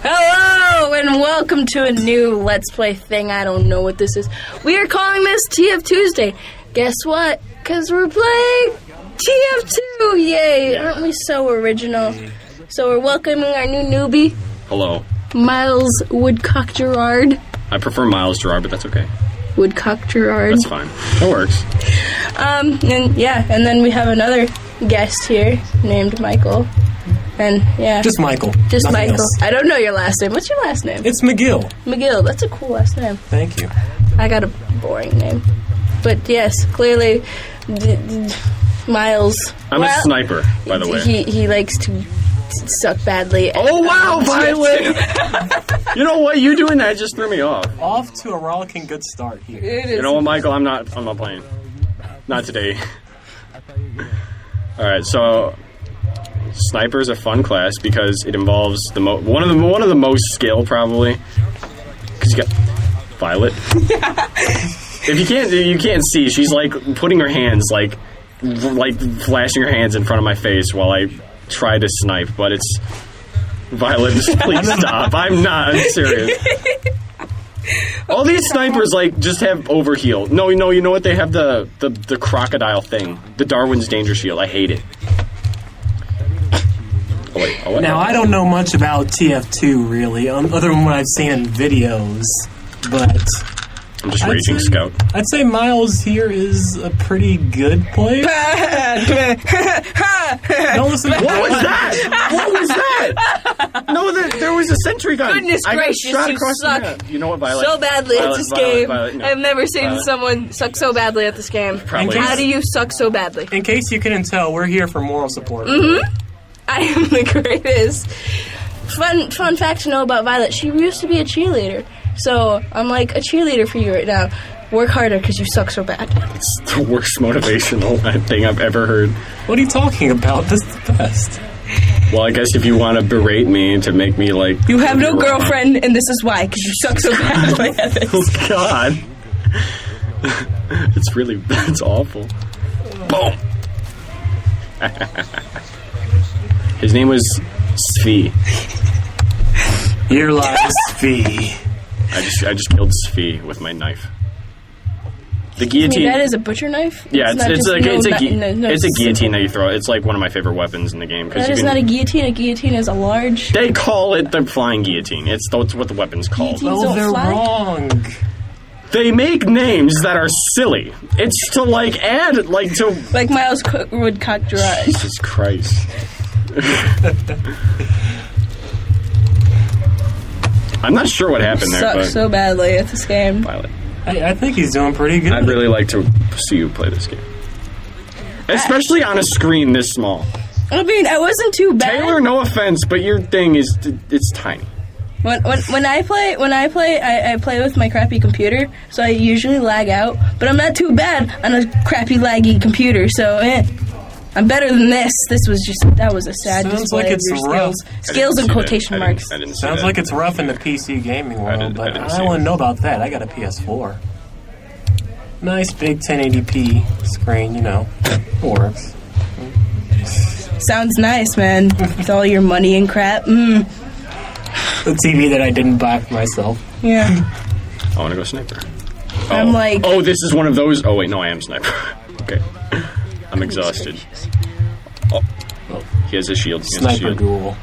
Hello, and welcome to a new Let's Play thing. I don't know what this is. We are calling this TFTwoosday. Guess what? Because we're playing TF2. Yay. Aren't we so original? So we're welcoming our new newbie. Hello. Miles Woodcock Gerard. I prefer Miles Gerard, but that's okay. Woodcock Gerard. That's fine. That works. And then we have another guest here named Michael. And yeah. Just Michael. Just Nothing Michael. else. I don't know your last name. What's your last name? It's McGill. McGill. That's a cool last name. Thank you. I got a boring name. But yes, clearly, Miles. I'm a sniper, by the way. He likes to suck badly. Oh, wow, Violet! You know what? You doing that just threw me off. Off to a rollicking good start here. It is. You know what, Michael? I'm not playing. Not today. Alright, so Sniper's a fun class because it involves one of the most skill, probably. Because you got Violet. If you can't see, she's like putting her hands like flashing her hands in front of my face while I try to snipe, but it's Violet. Please stop! I'm serious. All these snipers like just have overheal. No, you know what? They have the crocodile thing, the Darwin's Danger Shield. I hate it. Oh wait. Now I don't know much about TF2 really, other than what I've seen in videos, but I'm just raging scout. I'd say Miles here is a pretty good player. Don't listen to What was that? What was that? No, there was a sentry gun. Goodness gracious, shot you across suck the map. You know what, Violet? so badly at this game. Violet, no. I've never seen Violet. someone suck so badly at this game. Probably. How do you suck so badly? In case you couldn't tell, we're here for moral support. I am the greatest. Fun fact to know about Violet, she used to be a cheerleader. So I'm like a cheerleader for you right now. Work harder because you suck so bad. It's the worst motivational thing I've ever heard. What are you talking about? This is the best. Well, I guess if you want to berate me to make me like... You have no girlfriend, and this is why, because you suck so badly at this. Oh, God. It's awful. Boom. His name was Svi. Here lies Fee. I just killed Svi with my knife. The guillotine. I mean, that is a butcher knife? Yeah, it's a it's guillotine that you throw. It's like one of my favorite weapons in the game. That is not a guillotine. A guillotine is a large... They call it the flying guillotine. That's what the weapon's called. Guillotines Oh, they're fly? wrong. They make names that are silly. It's to like add like to... Like Miles Woodcock Gerard. Jesus Christ. I'm not sure what happened there, Suck but... so badly at this game. Violet. I think he's doing pretty good. I'd really like to see you play this game. Especially on a screen this small. I mean, I wasn't too bad. Taylor, no offense, but your thing is... It's tiny. When I play, I play with my crappy computer, so I usually lag out. But I'm not too bad on a crappy laggy computer, so I'm better than this. That was a sad Sounds display like of it's your rough. skills. Skills and quotation marks. I didn't see Sounds that. like it's rough in the PC gaming world, but didn't I see don't want it. to know about that. I got a PS4. Nice big 1080p screen, you know. Works. Sounds nice, man. With all your money and crap. The TV that I didn't buy for myself. Yeah. I want to go sniper. I'm like... Oh, this is one of those... Oh, wait, no, I am sniper. Okay. I'm exhausted. Oh. He has a shield. Sniper duel.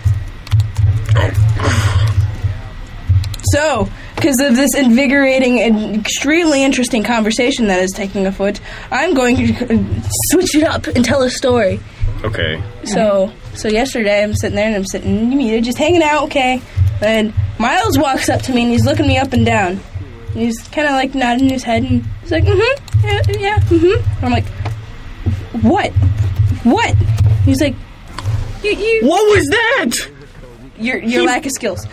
So, because of this invigorating and extremely interesting conversation that is taking afoot, I'm going to switch it up and tell a story. Okay. So yesterday I'm sitting there and I'm just hanging out, okay? And Miles walks up to me and he's looking me up and down. And he's kind of like nodding his head and he's like, yeah. And I'm like, what? He's like, you. What was that? Your lack of skills.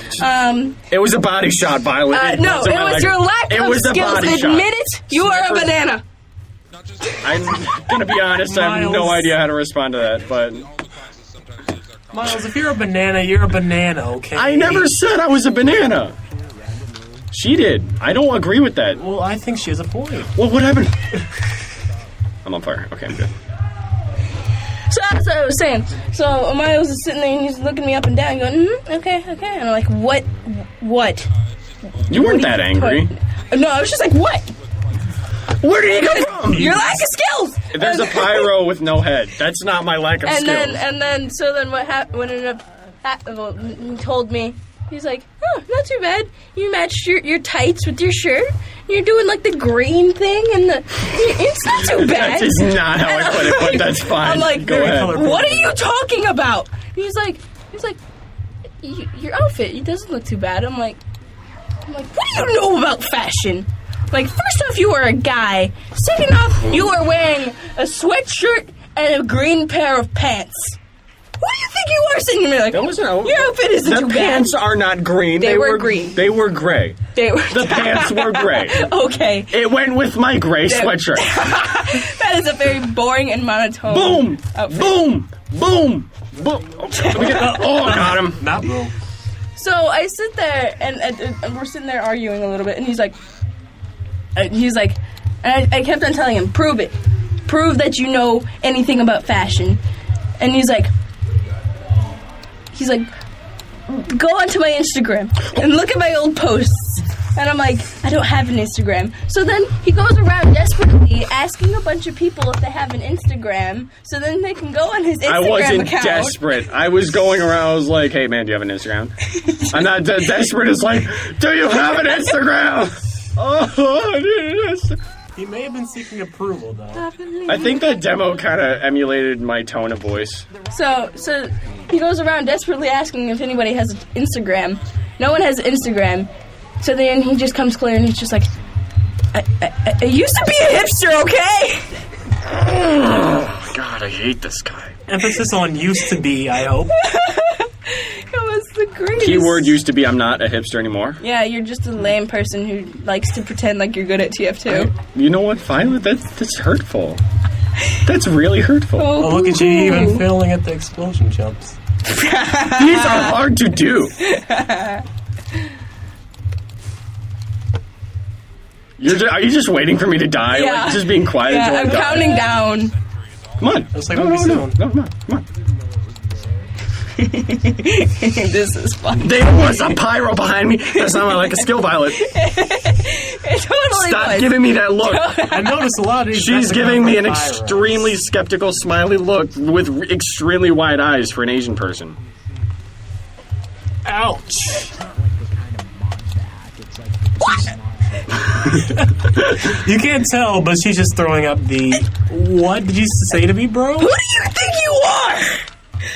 It was a body shot, Violet. No, it was your lack of skills. Admit it. You are a banana. I'm gonna be honest. I have no Miles. idea how to respond to that, but Miles, if you're a banana, you're a banana, okay? I never said I was a banana. She did. I don't agree with that. Well, I think she has a point. Well, what happened? I'm on fire. Okay, I'm good. So that's what I was saying. So Miles is sitting there and he's looking me up and down, going, okay. And I'm like, what? You weren't that angry. No, I was just like, what? Where did he come from? Your lack of skills. There's a pyro with no head. That's not my lack of skills. So then what happened? What ended up? He told me. He's like, oh, not too bad. You matched your tights with your shirt. You're doing like the green thing and it's not too bad. That is not how I put it, but that's fine. I'm like, go ahead. What are you talking about? He's like, your outfit, it doesn't look too bad. I'm like, what do you know about fashion? Like, first off, you are a guy. Second off, you are wearing a sweatshirt and a green pair of pants. What do you think you are sitting here like? Your outfit isn't too bad. The pants are not green. They were green. They were gray. The pants were gray. Okay. It went with my gray sweatshirt. That is a very boring and monotone. Boom! Outfit. Boom! Boom! Boom! Got him. Not boom. So I sit there and we're sitting there arguing a little bit, and he's like, and I kept on telling him, prove it. Prove that you know anything about fashion. And he's like, go onto my Instagram and look at my old posts. And I'm like, I don't have an Instagram. So then he goes around desperately asking a bunch of people if they have an Instagram, so then they can go on his Instagram account. I wasn't desperate. I was going around. I was like, hey, man, do you have an Instagram? I'm not desperate. It's like, do you have an Instagram? Oh, I need an Instagram. He may have been seeking approval, though. I think that demo kind of emulated my tone of voice. So he goes around desperately asking if anybody has an Instagram. No one has an Instagram. So then he just comes clear and he's just like, I used to be a hipster, okay? Oh, God, I hate this guy. Emphasis on used to be, I hope. It was the greatest. Keyword used to be I'm not a hipster anymore. Yeah, you're just a lame person who likes to pretend like you're good at TF2. You know what? Fine. That's hurtful. That's really hurtful. Oh, look at you even failing at the explosion jumps. These are hard to do. Are you just waiting for me to die? Yeah. Like, just being quiet Yeah, until I I'm die? counting down. Come on. Looks like No, come on. This is fun. There was a pyro behind me. That sounded like a skill Violet. It totally Stop was. giving me that look. I noticed a lot of these. She's giving me an pyros. extremely skeptical, smiley look with extremely wide eyes for an Asian person. Ouch. What? You can't tell, but she's just throwing up the. What did you say to me, bro? Who do you think you are?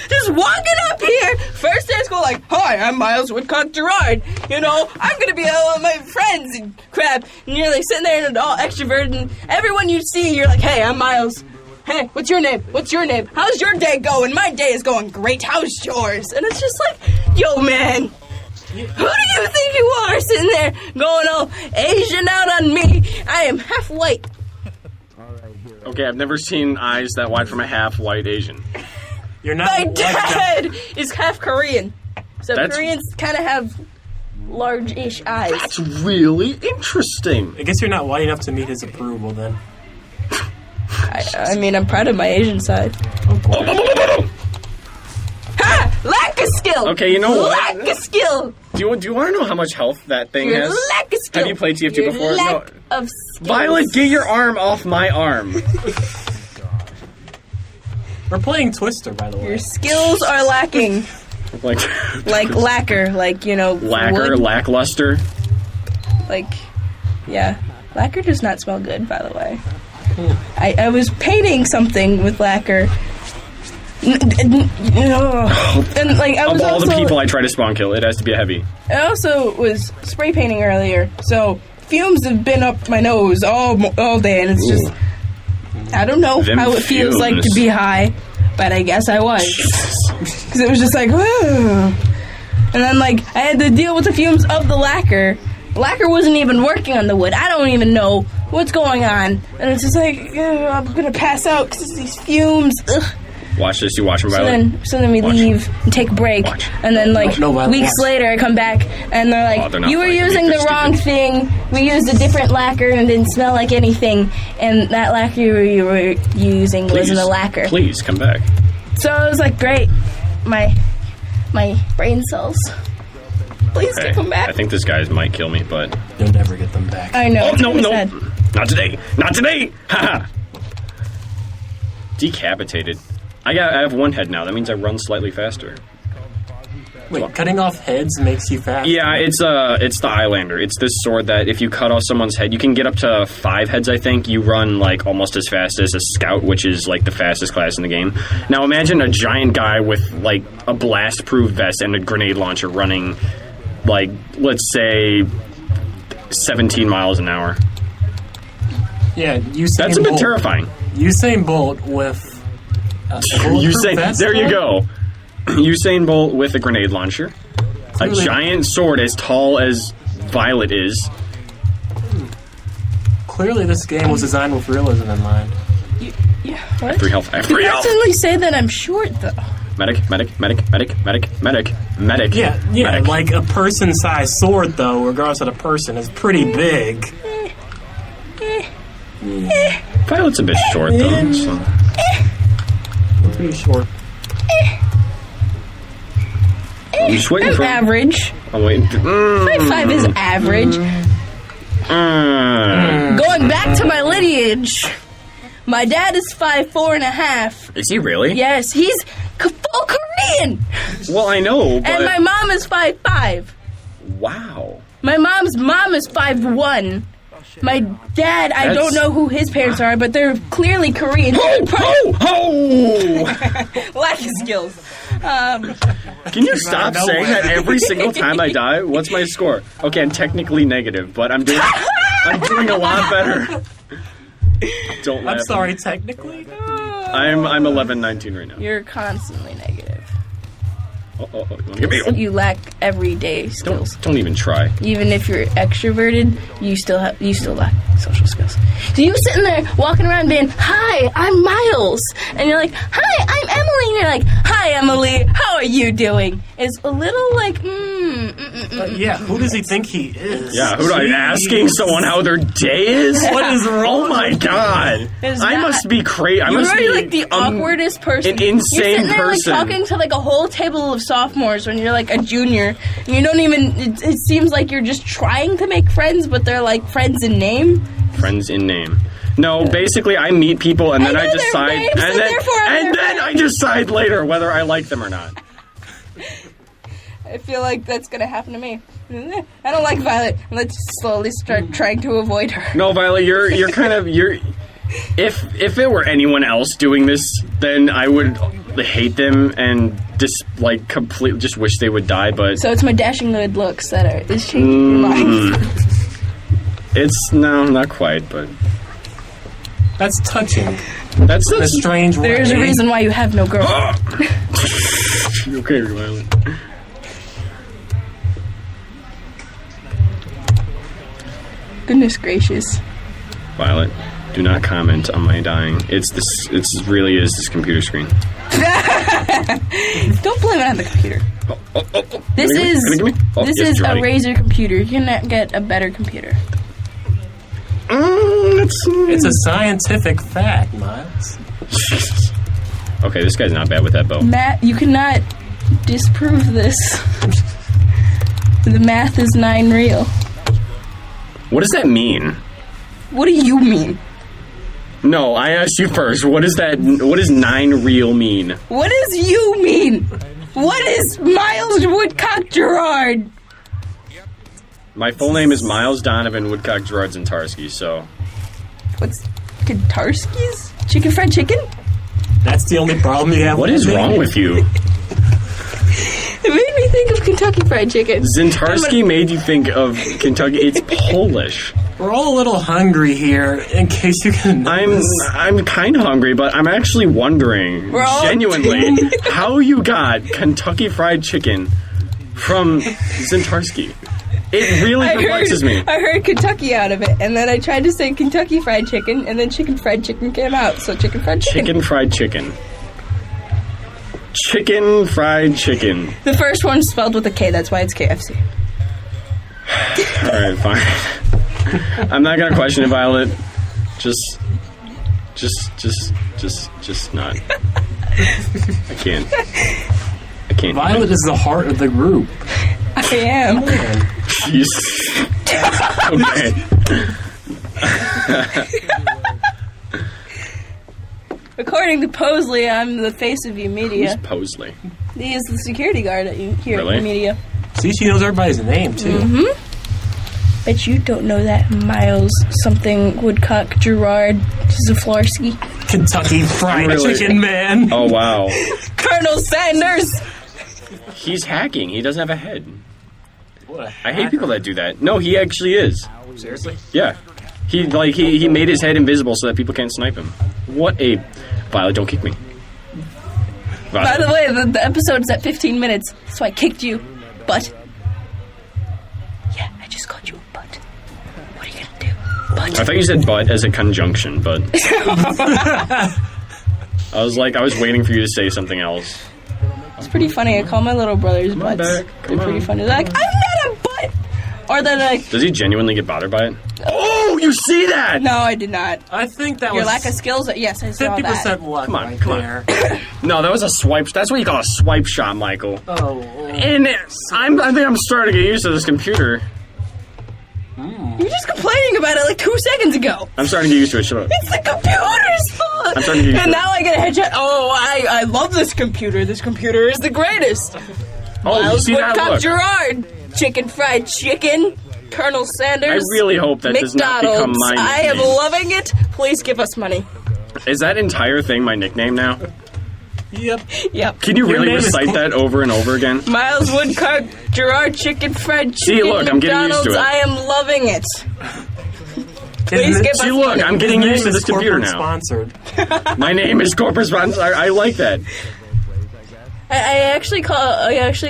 Just walking up here, first day of school, like, hi, I'm Miles Woodcock Gerard. You know, I'm gonna be all of my friends and crap. And you're like sitting there and all extroverted, and everyone you see, you're like, hey, I'm Miles. Hey, what's your name? What's your name? How's your day going? My day is going great. How's yours? And it's just like, yo, man. Who do you think you are sitting there going all Asian out on me? I am half white. Okay, I've never seen eyes that wide from a half white Asian. You're not. My dad is half Korean. So Koreans kind of have large-ish eyes. That's really interesting. I guess you're not white enough to meet his approval, then. I mean, I'm proud of my Asian side. Ha! Lack of skill! Okay, you know what? Lack of skill! Do you want to know how much health that thing Your has? lack of skill. Have you played TF2 before? Lack of skills. Violet, get your arm off my arm. We're playing Twister, by the way. Your skills are lacking. Like lacquer, like, you know, Lacquer, wood. lackluster. Like, yeah. Lacquer does not smell good, by the way. I was painting something with lacquer. And like I was Of all also, the people I try to spawn kill, it has to be a heavy. I also was spray painting earlier, so fumes have been up my nose all day, and it's just I don't know Them how it feels like to fumes. be high, but I guess I was, because it was just like, whoa. And then like I had to deal with the fumes of the lacquer. Lacquer wasn't even working on the wood. I don't even know what's going on, and it's just like I'm gonna pass out because these fumes. Ugh. Watch this. You watch him, Violet. So then we leave and take a break, and then like weeks later I come back and they're like, they're not you were playing. using They're the wrong stupid. thing. We used a different lacquer and it didn't smell like anything, and that lacquer you were using wasn't a lacquer. Please come back. So I was like, great, my brain cells. Please Hey, give them back. I think this guy might kill me, but... You'll never get them back. I know. Oh, it's no, kinda no. sad. Not today. Not today. Haha. Decapitated. I have one head now. That means I run slightly faster. Wait, cutting off heads makes you fast? Yeah, it's the Highlander. It's this sword that if you cut off someone's head, you can get up to 5 heads, I think. You run, like, almost as fast as a scout, which is, like, the fastest class in the game. Now, imagine a giant guy with, like, a blast-proof vest and a grenade launcher running, like, let's say, 17 miles an hour. Yeah, Usain That's a bit Bolt. terrifying. Usain Bolt with There you go. Usain Bolt with a grenade launcher. Clearly. A giant sword as tall as Violet is. Clearly, this game was designed with realism in mind. Yeah, what? 3 health. I have 3 You health. constantly say that I'm short, though. Medic, medic, medic, medic, medic, medic, medic. Yeah, medic. like a person-sized sword, though, regardless of the person, is pretty big. Violet's a bit short, though. So. Pretty short. I'm just waiting I'm for... average. I'm waiting. 5'5" is average. Going back to my lineage, my dad is 5'4.5". Is he really? Yes, he's full Korean. Well, I know, but... And my mom is 5'5". Wow. My mom's mom is 5'1". My dad, I don't know who his parents are, but they're clearly Korean. Ho! Lack of skills. Can you stop saying that every single time I die? What's my score? Okay, I'm technically negative, but I'm doing a lot better. Don't laugh. I'm sorry, technically? I'm 11-19 right now. You're constantly negative. You wanna get me? You lack everyday skills. Don't even try. Even if you're extroverted, you still lack social skills. So you sitting there walking around being, "Hi, I'm Miles," and you're like, "Hi, I'm Emily," and you're like, "Hi, Emily, how are you doing?" It's a little like, Yeah, who does he think he is? Yeah, who do I asking someone how their day is? What is wrong? Oh my god! It's I not- must be crazy. I You're must be really like the awkwardest person. an insane You're sitting there person. like talking to like a whole table of sophomores when you're like a junior, and you don't even. It seems like you're just trying to make friends, but they're like friends in name. Friends in name. No, basically I meet people and then I I know their decide, names, and so therefore I'm then their I decide later whether I like them or not. I feel like that's gonna happen to me. I don't like Violet. Let's slowly start trying to avoid her. No, Violet, you're kind of If it were anyone else doing this, then I would hate them and completely just wish they would die. But So it's my dashing good looks that is changing your mind. it's not quite. But That's touching. that's In a strange way. There's a reason why you have no girl. okay, Violet. Goodness gracious. Violet, do not comment on my dying. It's really is this computer screen. Don't blame it on the computer. This Gonna is give me? Oh, this yes, is you're a ready. Razer computer. You cannot get a better computer. It's a scientific fact, Miles. Okay, this guy's not bad with that bow. Matt, you cannot disprove this. The math is 9 real. What does that mean? What do you mean? No, I asked you first. What does 9 real mean? What does you mean? What is Miles Woodcock Gerard? My full name is Miles Donovan Woodcock Gerard Zintarski, so... What's Kentarski's? Chicken fried chicken? That's the only problem you have What with is me? wrong with you? It made me think of Kentucky Fried Chicken. Zintarski made you think of Kentucky. It's Polish. We're all a little hungry here, in case you can notice. I'm kind of hungry, but I'm actually wondering, We're all- genuinely, how you got Kentucky Fried Chicken from Zintarski. It really perplexes me. I heard Kentucky out of it, and then I tried to say Kentucky Fried Chicken, and then Chicken Fried Chicken came out, so Chicken Fried Chicken. Chicken Fried Chicken. Chicken Fried Chicken. The first one's spelled with a K, that's why it's KFC. Alright, fine. I'm not gonna question it, Violet. Just not. I can't. Violet is the heart of the group. I am. Jeez. Okay. According to Posley, I'm the face of U Media. Who's Posley? He is the security guard at here Really? at U Media. See, she knows everybody's name, too. Mm-hmm. Bet you don't know that Miles something Woodcock Gerard Zaflarski. Kentucky Fried Really? Chicken Man. Oh, wow. Colonel Sanders! He's hacking. He doesn't have a head. What a I hate hacker. people that do that. No, he actually is. Seriously? Yeah. He made his head invisible so that people can't snipe him. What a... Violet, don't kick me. By the way, the episode's at 15 minutes, so I kicked you. But... Yeah, I just called you a butt. What are you gonna do? Butt. I thought you said butt as a conjunction, but... I was waiting for you to say something else. It's pretty funny. I call my little brothers Come on butts. back. They're Come pretty on. funny. They're like, I'm not a butt! Or they're like, Does he genuinely get bothered by it? Oh, you see that? no, I did not. I think that Your was lack of skills? Yes, I saw 50% that. luck Come on, right come on. there. No, that was a swipe. That's what you call a swipe shot, Michael. Oh. And I think I'm starting to get used to this computer. You were just complaining about it like 2 seconds ago. I'm starting to get used to it. Shut up. It's the computer's fault. I'm starting to get used And to it. now I get a headshot. Oh, I love this computer. This computer is the greatest. Oh, you Miles see that? Woodcock Look. Gerard. Chicken fried chicken. Colonel I Sanders. really hope that does not become McDonald's. my I am nickname. loving it. Please give us money. Is that entire thing my nickname now? Yep. Yep. Can you Your really name is recite Cor- that over and over again? Miles Woodcock Gerard chicken fried chicken. See, look, I'm getting used McDonald's. to it. I am loving it. Please Isn't it- give us See, look, money. I'm getting His used to name this is computer corporate now. Sponsored. My name is corporate sponsor. I like that. I actually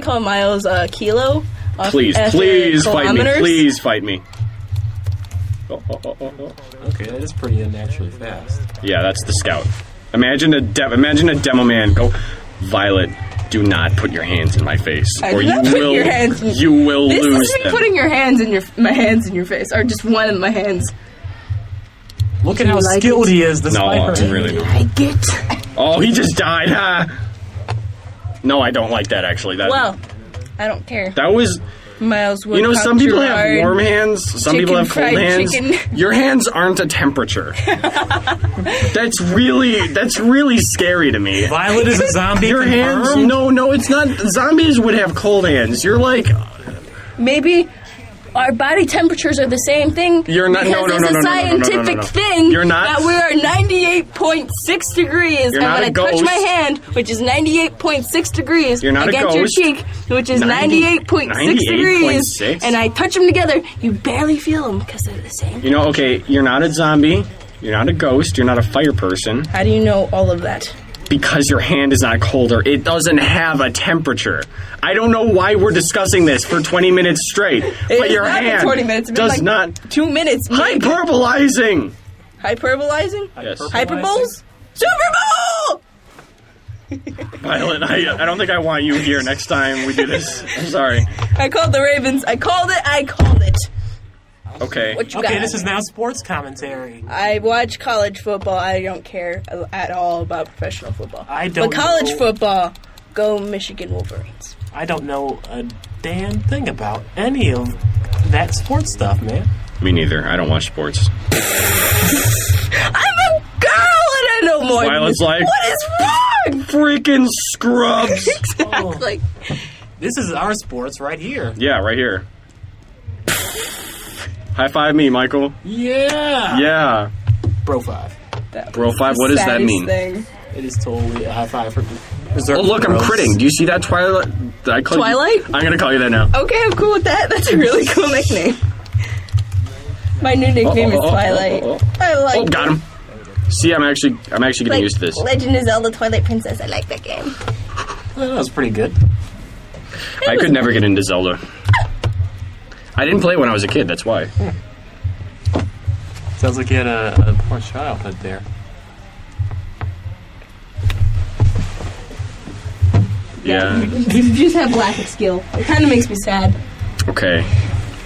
call Miles Kilo. Please, after please fight me. kilometers. Please fight me. Oh. Okay, that is pretty unnaturally fast. Yeah, that's the scout. Imagine a demo man go, Violet, do not put your hands in my face, I or do you not put will your hands in- you will This lose is me them. putting my hands in your face, or just one of my hands. Look at how like skilled it? he is, despite No, her. I really don't. I get. Oh, he just died, huh? No, I don't like that actually. Well, I don't care. That was, Miles you know, Woodcock some people have Gerard. warm hands, some people have cold fried hands. chicken. Your hands aren't a temperature. That's really scary to me. Violet is a zombie. Your hands, confirmed? no, it's not. Zombies would have cold hands. You're like, Maybe our body temperatures are the same thing. You're not- Because no, it's a scientific thing. You're not- That we are 98.6 degrees, and not when a I touch ghost. my hand, which is 98.6 degrees, You're not a against ghost. your cheek, which is 98.6 degrees, 98.6? and I touch them together, you barely feel them because they're the same. you know, okay, you're not a zombie. You're not a ghost. You're not a fire person. How do you know all of that? Because your hand is not colder. It doesn't have a temperature. I don't know why we're discussing this for 20 minutes straight. But It's your not been hand 20 minutes. It's been does like not... 2 minutes. maybe. Hyperbolizing! Hyperbolizing? Yes. Hyperboles? Super Bowl! Violet, I don't think I want you here next time we do this. I'm sorry. I called the Ravens. I called it. Okay. What you Okay, got? this is now sports commentary. I watch college football. I don't care at all about professional football. I don't But college know. football, go Michigan Wolverines. I don't know a damn thing about any of that sports stuff, man. Me neither. I don't watch sports. I'm a girl and I know more. Violet's than like- you. What is wrong? Freaking scrubs! Exactly. This is our sports right here. Yeah, right here. High five me, Michael. Yeah. Yeah. Bro 5. That Bro was 5, the what does that saddest mean? Thing. It is totally a high five for reserved. Oh, look, I'm bros. critting. Do you see that, Twilight? Did I call you- Twilight? I'm gonna call you that now. Okay, I'm cool with that. That's a really cool nickname. My new nickname is Twilight. I like Oh, got him. See, I'm actually getting like used to this. Legend of Zelda Twilight Princess. I like that game. Well, that was pretty good. I could never get into Zelda. I didn't play it when I was a kid, that's why. Sounds like you had a poor childhood there. Yeah. You just have lack of skill. It kind of makes me sad. Okay.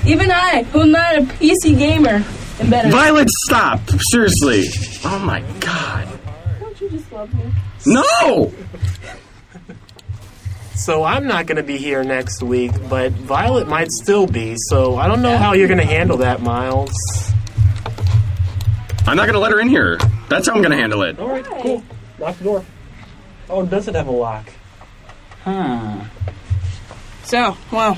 Even I, who's not a PC gamer, am better. Violet, stop! Seriously. Oh my god. Don't you just love me? No! So I'm not going to be here next week, but Violet might still be, so I don't know how you're going to handle that, Miles. I'm not going to let her in here. That's how I'm going to handle it. Alright, cool. Lock the door. Oh, it doesn't have a lock. So, well,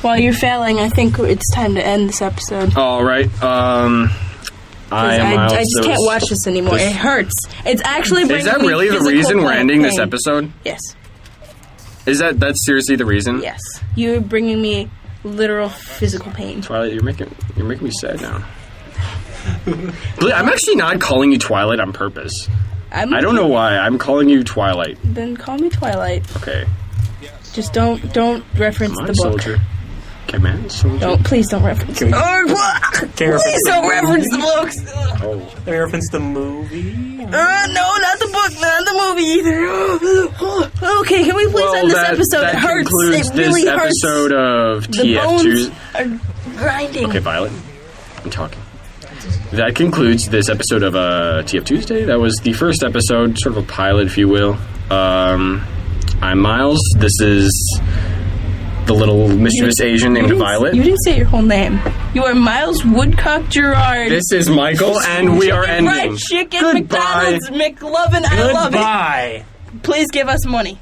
while you're failing, I think it's time to end this episode. All right. I just can't watch this anymore. It hurts. It's actually bringing Is that me really the physical reason we're ending this pain. episode? Yes. That's seriously the reason? Yes. You're bringing me literal physical pain. Twilight, you're making me sad now. I'm actually not calling you Twilight on purpose. I don't know why. I'm calling you Twilight. Then call me Twilight. Okay. Just don't reference the book. Soldier. Command soldier. Please don't reference the book. Please don't reference the books. Oh. They reference the movie? No, not the book, not the movie either. Okay, can we please end this episode? That It hurts. concludes It really this hurts. episode of The bones TFTwosdays. are grinding. Okay, Violet. I'm talking. That concludes this episode of TFTwosday. That was the first episode, sort of a pilot, if you will. I'm Miles. This is the little mischievous Asian named Violet. You didn't say your whole name. You are Miles Woodcock Gerard. This is Michael, and we are ending. Fried chicken, Goodbye. McDonald's, McLovin, I love it. Goodbye. Please give us money.